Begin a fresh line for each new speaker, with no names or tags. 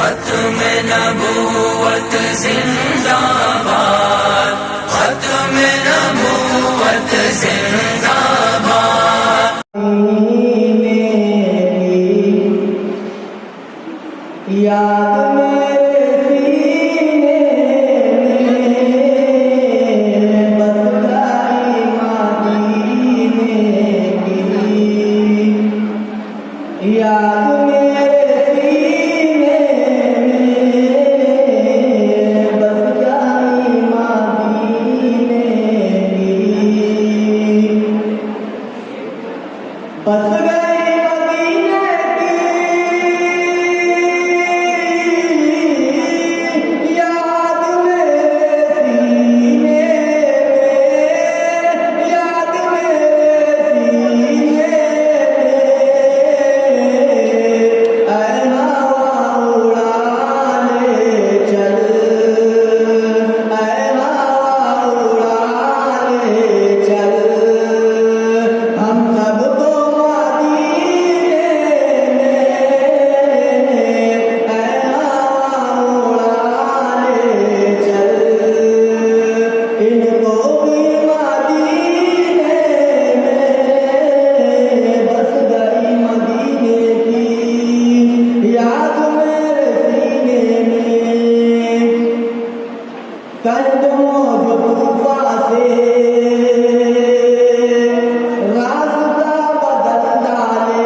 खत्म नबूवत जिंदाबाद, खत्म नबूवत जिंदाबाद।
याद मेरे सीने में बस गई मदीने की, याद मेरे सीने में बस गई मदीने की, बस गई मदीने की। याद मेरे सीने में, याद मेरे सीने में, ऐ हवा उड़ा ले चल, ऐ हवा उड़ा ले चल, हम सबको मदीने में, ऐ हवा उड़ा ले चल, इनको भी मदीने में बस गई मदीने की, याद मेरे सीने में। कदमों जो तूफा से रास्ता बदल डाले,